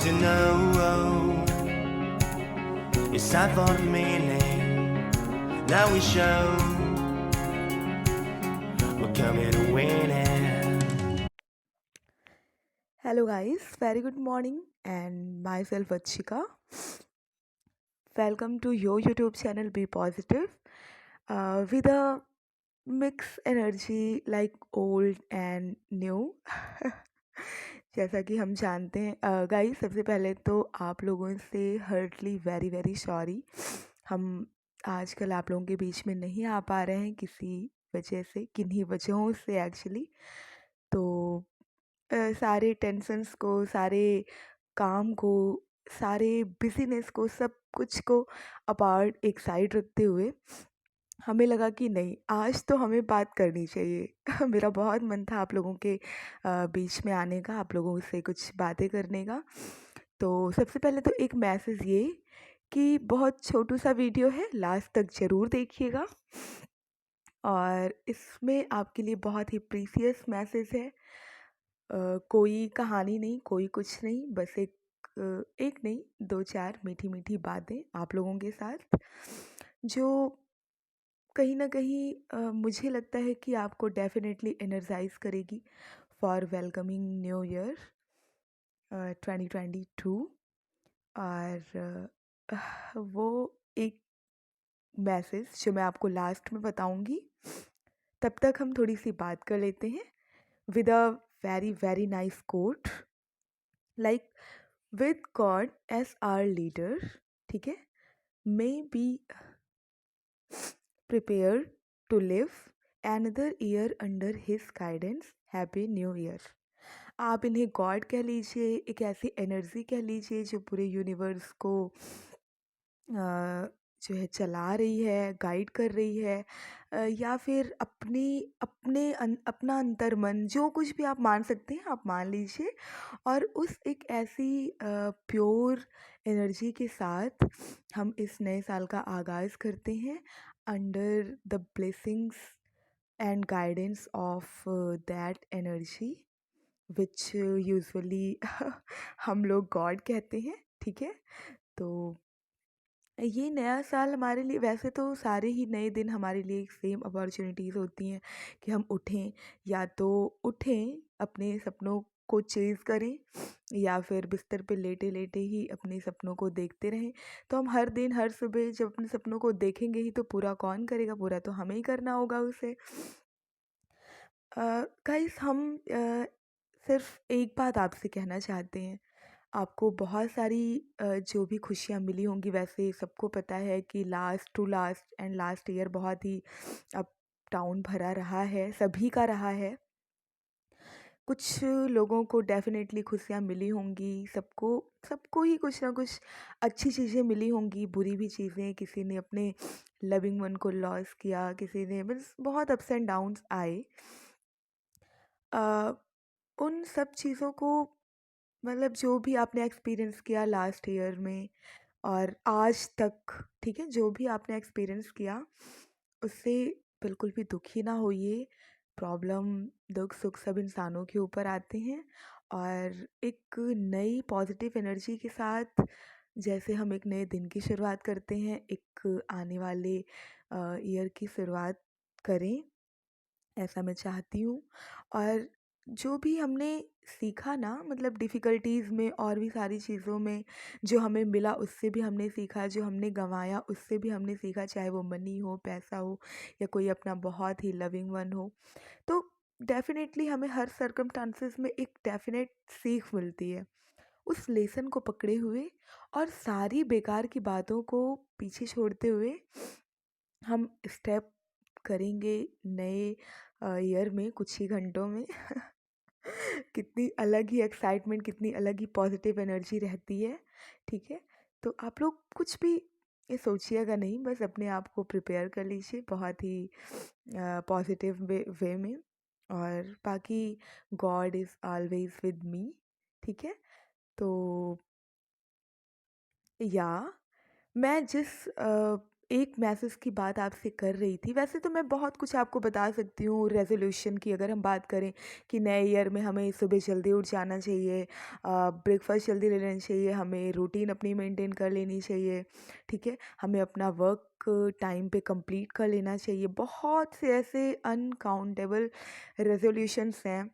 'Cause you know it's time for the meaning. Now we show we're coming to win it. Hello guys, very good morning and myself Achika. Welcome to your YouTube channel Be Positive with a mix energy like old and new. जैसा कि हम जानते हैं guys, सबसे पहले तो आप लोगों से हर्टली वेरी वेरी सॉरी। हम आजकल आप लोगों के बीच में नहीं आ पा रहे हैं किसी वजह से, किन्हीं वजहों से एक्चुअली। तो सारे टेंशन्स को, सारे काम को, सारे बिज़ीनेस को, सब कुछ को अपार्ट एक साइड रखते हुए हमें लगा कि नहीं, आज तो हमें बात करनी चाहिए। मेरा बहुत मन था आप लोगों के बीच में आने का, आप लोगों से कुछ बातें करने का। तो सबसे पहले तो एक मैसेज ये कि बहुत छोटू-सा वीडियो है, लास्ट तक ज़रूर देखिएगा और इसमें आपके लिए बहुत ही प्रीशियस मैसेज है। कोई कहानी नहीं, कोई कुछ नहीं, बस एक नहीं 2-4 मीठी-मीठी बातें आप लोगों के साथ, जो कहीं न कहीं मुझे लगता है कि आपको डेफ़िनेटली एनर्जाइज़ करेगी फॉर वेलकमिंग न्यू ईयर 2022। और वो एक मैसेज जो मैं आपको लास्ट में बताऊँगी, तब तक हम थोड़ी-सी बात कर लेते हैं with a very, very nice quote like with god as our leader, ठीक है? May be prepare to live another year under his guidance, happy new year. आप इन्हें गॉड कह लीजिए, एक ऐसी एनर्जी कह लीजिए जो पूरे यूनिवर्स को जो है चला रही है, गाइड कर रही है, या फिर अपना अंतर्मन, जो कुछ भी आप मान सकते हैं आप मान लीजिए। और उस एक ऐसी प्योर एनर्जी के साथ हम इस नए साल का आगाज़ करते हैं under the blessings and guidance of that energy which usually हम लोग गॉड कहते हैं, ठीक है? तो ये नया साल हमारे लिए, वैसे तो सारे ही नए दिन हमारे लिए एक सेम अपॉर्चुनिटीज़ होती हैं कि हम उठें, या तो उठें अपने सपनों को चेज़ करें, या फिर बिस्तर पे लेटे-लेटे ही अपने सपनों को देखते रहें। तो हम हर दिन, हर सुबह जब अपने सपनों को देखेंगे ही तो पूरा कौन करेगा? पूरा तो हमें ही करना होगा उसे। गाइस, हम सिर्फ़ एक बात आपसे कहना चाहते हैं। आपको बहुत सारी जो भी खुशियाँ मिली होंगी, वैसे सबको पता है कि last to last and last year बहुत ही अप डाउन भरा रहा है, सभी का रहा है। कुछ लोगों को डेफ़िनेटली खुशियाँ मिली होंगी, सबको सबको ही कुछ ना कुछ अच्छी चीज़ें मिली होंगी, बुरी भी चीज़ें, किसी ने अपने लविंग वन को लॉस किया, किसी ने, मीन्स बहुत अप्स एंड डाउन्स आए। अ, उन सब चीज़ों को, मतलब जो भी आपने एक्सपीरियंस किया लास्ट ईयर में और आज तक, ठीक है? जो भी आपने एक्सपीरियंस किया, उससे बिल्कुल भी दुखी ना होइए। प्रॉब्लम, दुःख-सुख सब इंसानों के ऊपर आते हैं और एक नई पॉज़िटिव एनर्जी के साथ जैसे हम एक नए दिन की शुरुआत करते हैं, एक आने वाले ईयर की शुरुआत करें, ऐसा मैं चाहती हूँ। और जो भी हमने सीखा ना, मतलब डिफ़िकल्टीज़ में और भी सारी चीज़ों में जो हमें मिला उससे भी हमने सीखा, जो हमने गँवाया उससे भी हमने सीखा, चाहे वो मनी हो, पैसा हो या कोई अपना बहुत ही लविंग वन हो। तो डेफ़िनेटली हमें हर सर्कमस्टांसेस में एक डेफ़िनेट सीख मिलती है। उस लेसन को पकड़े हुए और सारी बेकार की बातों को पीछे छोड़ते हुए हम स्टेप करेंगे नए ईयर में कुछ ही घंटों में। कितनी अलग ही एक्साइटमेंट, कितनी अलग ही पॉजिटिव एनर्जी रहती है, ठीक है? तो आप लोग कुछ भी ये सोचिएगा नहीं, बस अपने आप को प्रिपेयर कर लीजिए बहुत ही पॉजिटिव वे में। और बाकी God is always with me, ठीक है? तो या मैं जिस एक मैसेज की बात आपसे कर रही थी। वैसे तो मैं बहुत कुछ आपको बता सकती हूँ रेज़ोल्यूशन की, अगर हम बात करें कि नए ईयर में हमें सुबह जल्दी उठ जाना चाहिए, ब्रेकफ़ास्ट जल्दी ले लेना चाहिए, हमें रूटीन अपनी मेंटेन कर लेनी चाहिए, ठीक है? हमें अपना वर्क टाइम पे कंप्लीट कर लेना चाहिए। बहुत से ऐसे अनकाउंटेबल रेज़ोल्यूशंस हैं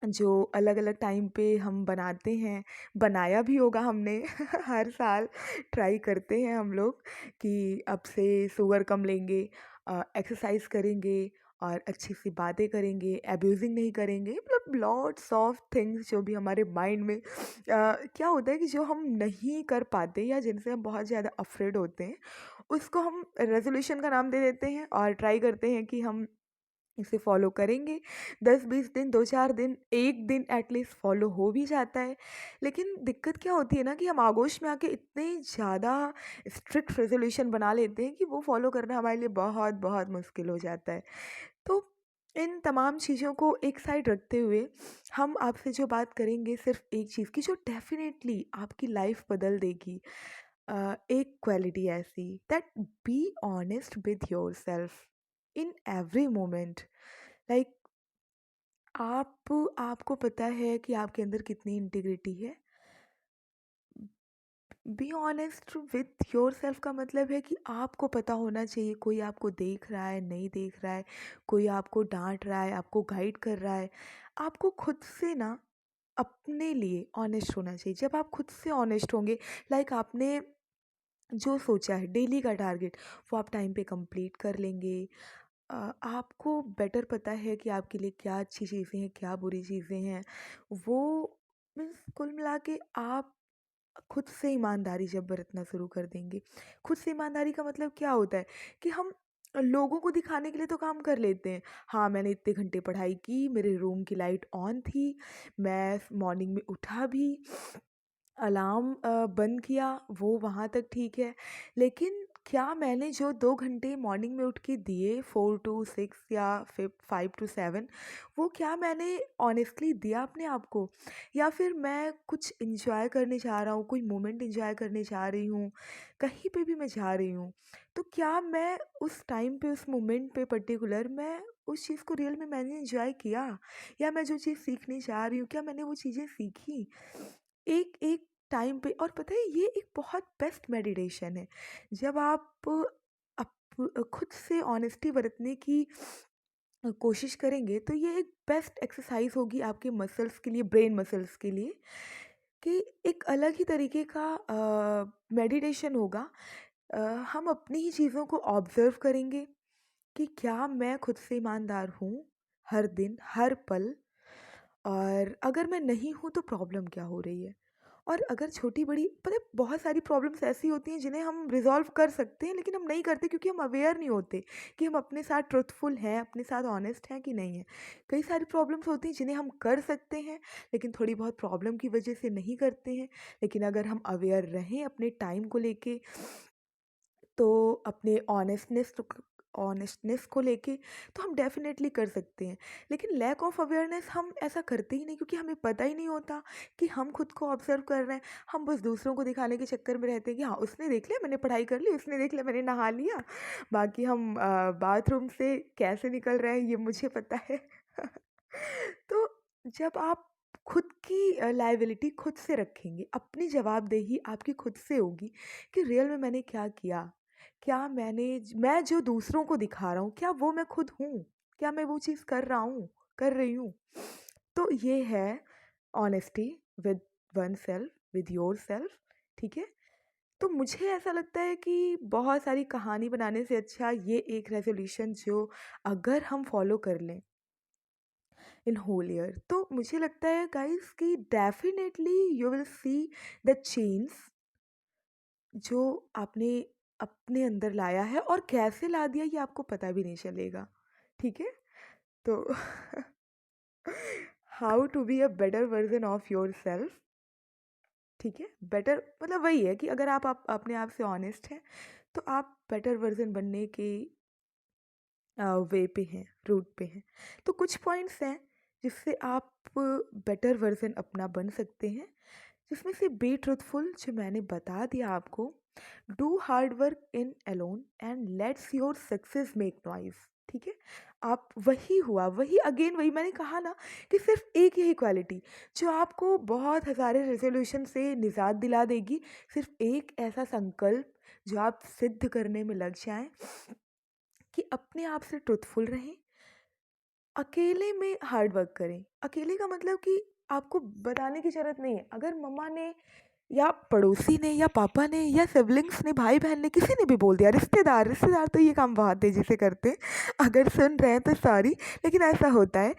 जो अलग-अलग टाइम पे हम बनाते हैं, बनाया भी होगा हमने हर साल ट्राई करते हैं हम लोग कि अब से शुगर कम लेंगे, एक्सरसाइज़ करेंगे और अच्छी-सी बातें करेंगे, अब्यूज़िंग नहीं करेंगे, मतलब लॉट्स ऑफ थिंग्स जो भी हमारे माइंड में क्या होता है कि जो हम नहीं कर पाते या जिनसे हम बहुत ज़्यादा अफ़्रेड होते हैं, उसको हम रेज़ोल्यूशन का नाम दे देते हैं और ट्राई करते हैं कि हम इसे फॉलो करेंगे। 10-20 दिन, 2-4 दिन, 1 दिन एटलीस्ट फॉलो हो भी जाता है। लेकिन दिक्कत क्या होती है ना कि हम आगोश में आके इतने ज़्यादा स्ट्रिक्ट रेज़ोल्यूशन बना लेते हैं कि वो फॉलो करना हमारे लिए बहुत, बहुत मुश्किल हो जाता है। तो इन तमाम चीज़ों को एक साइड रखते हुए हम आपसे जो बात करेंगे सिर्फ़ एक चीज़ की जो डेफ़िनेटली आपकी लाइफ़ बदल देगी। एक क्वालिटी ऐसी that be honest with yourself in every moment. Like आपको पता है कि आपके अंदर कितनी इंटीग्रिटी है। बी ऑनेस्ट विथ योरसेल्फ का मतलब है कि आपको पता होना चाहिए कोई आपको देख रहा है, नहीं देख रहा है, कोई आपको डांट रहा है, आपको गाइड कर रहा है। आपको खुद से ना अपने लिए ऑनेस्ट होना चाहिए। जब आप खुद से ऑनेस्ट होंगे, लाइक आपने जो सोचा है डेली का टारगेट, वो आप टाइम पे कंप्लीट कर लेंगे। आपको बेटर पता है कि आपके लिए क्या अच्छी चीज़ें हैं, क्या बुरी चीज़ें हैं। वो मीन्स कुल मिला के आप खुद से ईमानदारी जब बरतना शुरू कर देंगे। खुद से ईमानदारी का मतलब क्या होता है कि हम लोगों को दिखाने के लिए तो काम कर लेते हैं। हाँ, मैंने इतने घंटे पढ़ाई की, मेरे रूम की लाइट ऑन थी, मैं मॉर्निंग में उठा भी, अलार्म बंद किया, वो वहाँ तक ठीक है। लेकिन क्या मैंने जो 2 घंटे मॉर्निंग में उठ के दिए 4 टू 6 या फिर 5 टू 7, वो क्या मैंने ऑनेस्टली दिया अपने आप को? या फिर मैं कुछ एन्जॉय करने जा रहा हूँ, कोई मोमेंट एन्जॉय करने जा रही हूँ, कहीं पे भी मैं जा रही हूँ, तो क्या मैं उस टाइम पे, उस मोमेंट पे पर्टिकुलर मैं उस चीज़ को रियल में मैंने एन्जॉय किया? या मैं जो चीज़ सीखने जा रही हूँ, क्या मैंने वो चीज़ें सीखी? एक एक टाइम पे, और पता है ये एक बहुत बेस्ट मेडिटेशन है। जब आप खुद से ऑनेस्टी बरतने की कोशिश करेंगे तो ये एक बेस्ट एक्सरसाइज होगी आपके मसल्स के लिए, ब्रेन मसल्स के लिए, कि एक अलग ही तरीके का मेडिटेशन होगा। अ, हम अपनी ही चीज़ों को ऑब्जर्व करेंगे कि क्या मैं खुद से ईमानदार हूँ हर दिन, हर पल, और अगर मैं नहीं हूँ तो प्रॉब्लम क्या हो रही है। और अगर छोटी-बड़ी, पता है बहुत सारी प्रॉब्लम्स ऐसी होती हैं जिन्हें हम रिज़ॉल्व कर सकते हैं, लेकिन हम नहीं करते क्योंकि हम अवेयर नहीं होते कि हम अपने साथ ट्रुथफुल हैं, अपने साथ ऑनेस्ट हैं कि नहीं हैं। कई सारी प्रॉब्लम्स होती हैं जिन्हें हम कर सकते हैं, लेकिन थोड़ी बहुत प्रॉब्लम की वजह से नहीं करते हैं। लेकिन अगर हम अवेयर रहें अपने टाइम को लेके, तो अपने ऑनेस्टनेस को लेके, तो हम डेफ़िनेटली कर सकते हैं। लेकिन लैक ऑफ अवेयरनेस हम ऐसा करते ही नहीं क्योंकि हमें पता ही नहीं होता कि हम खुद को ऑब्ज़र्व कर रहे हैं। हम बस दूसरों को दिखाने के चक्कर में रहते हैं कि हाँ, उसने देख लिया मैंने पढ़ाई कर ली, उसने देख लिया मैंने नहा लिया। बाकी हम बाथरूम से कैसे निकल रहे हैं ये मुझे पता है। तो जब आप खुद की लायबिलिटी खुद से रखेंगे, अपनी जवाबदेही आपकी खुद से होगी कि रियल में मैंने क्या किया? क्या मैं जो दूसरों को दिखा रहा हूँ, क्या वो मैं खुद हूँ? क्या मैं वो चीज़ कर रहा हूँ, कर रही हूँ? तो ये है honesty with oneself, with yourself, ठीक है? तो मुझे ऐसा लगता है कि बहुत सारी कहानी बनाने से अच्छा ये एक रेज़ोल्यूशन जो अगर हम फ़ॉलो कर लें इन होल ईयर, तो मुझे लगता है गाइस कि definitely you will see the change जो आपने अपने अंदर लाया है, और कैसे ला दिया ये आपको पता भी नहीं चलेगा, ठीक है? तो how to be a better version of yourself, ठीक है? बेटर मतलब वही है कि अगर आप अपने आप से ऑनेस्ट हैं तो आप बेटर वर्जन बनने के वे पे हैं, रूट पे हैं। तो कुछ पॉइंट्स हैं जिससे आप बेटर वर्ज़न अपना बन सकते हैं, जिसमें से बी ट्रुथफुल जो मैंने बता दिया आपको, do hard work in alone and let's your success make noise. ठीक है, आप वही हुआ, वही अगेन, वही मैंने कहा ना कि सिर्फ एक यही क्वालिटी जो आपको बहुत हज़ारे रेजोल्यूशन से निजात दिला देगी, सिर्फ एक ऐसा संकल्प जो आप सिद्ध करने में लग जाएं कि अपने आप से ट्रुथफुल रहें, अकेले में हार्ड वर्क करें। अकेले का मतलब कि आपको बताने की ज़रूरत नहीं है। अगर मम्मा ने या पड़ोसी ने या पापा ने या सिबलिंग्स ने, भाई बहन ने, किसी ने भी बोल दिया, रिश्तेदार रिश्तेदार तो ये काम बहुत तेज़ी से करते हैं। अगर सुन रहे हैं तो सॉरी, लेकिन ऐसा होता है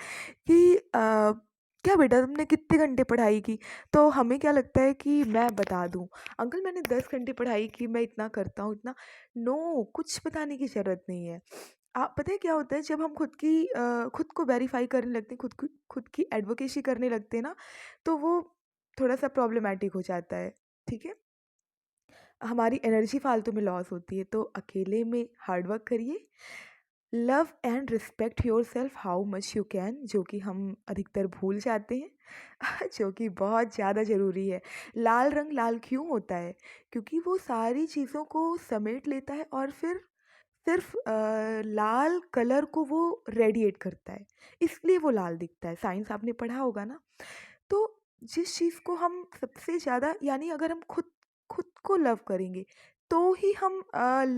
कि क्या बेटा तुमने कितने घंटे पढ़ाई की? तो हमें क्या लगता है कि मैं बता दूँ, अंकल मैंने 10 घंटे पढ़ाई की, मैं इतना करता हूँ, इतना। नो, कुछ बताने की ज़रूरत नहीं है। आप पता है क्या होता है, जब हम खुद को वेरीफाई करने लगते हैं, खुद की एडवोकेसी करने लगते हैं ना, तो वो थोड़ा सा प्रॉब्लमेटिक हो जाता है। ठीक है, हमारी एनर्जी फालतू में लॉस होती है। तो अकेले में हार्ड वर्क करिए, love and respect your self how much you can, जो कि हम अधिकतर भूल जाते हैं जो कि बहुत ज़्यादा ज़रूरी है। लाल रंग लाल क्यों होता है? क्योंकि वो सारी चीज़ों को समेट लेता है और फिर सिर्फ लाल कलर को वो रेडिएट करता है, इसलिए वो लाल दिखता है। साइंस आपने पढ़ा होगा ना। तो जिस चीज़ को हम सबसे ज़्यादा, यानी अगर हम खुद खुद को लव करेंगे तो ही हम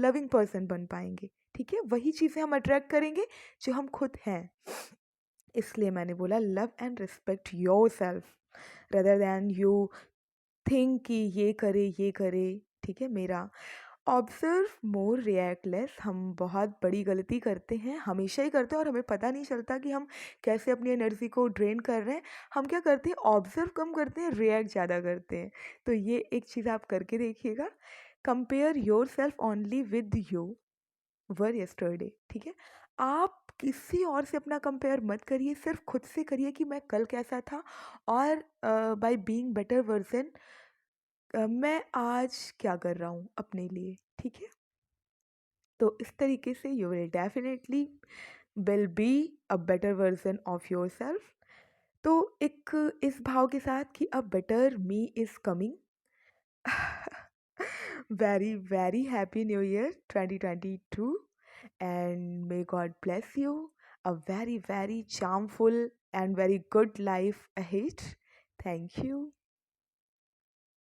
लविंग पर्सन बन पाएंगे। ठीक है, वही चीज़ें हम अट्रैक्ट करेंगे जो हम खुद हैं। इसलिए मैंने बोला love and respect yourself rather than you think कि ये करे। ठीक है, मेरा ऑब्जर्व मोर रिएक्ट लेस। हम बहुत बड़ी गलती करते हैं, हमेशा ही करते हैं, और हमें पता नहीं चलता कि हम कैसे अपनी एनर्जी को ड्रेन कर रहे हैं। हम क्या करते हैं, ऑब्जर्व कम करते हैं, रिएक्ट ज़्यादा करते हैं। तो ये एक चीज़ आप करके देखिएगा। Compare your self only with you were yesterday. ठीक है, आप किसी और से अपना कंपेयर मत करिए, सिर्फ खुद से करिए कि मैं कल कैसा था, और बाय बीइंग बेटर वर्जन मैं आज क्या कर रहा हूँ अपने लिए। ठीक है, तो इस तरीके से you will definitely will be a better version of your self. तो एक इस भाव के साथ कि a better me is coming. Very very happy new year 2022 and may God bless you a very very charmful and very good life ahead. Thank you.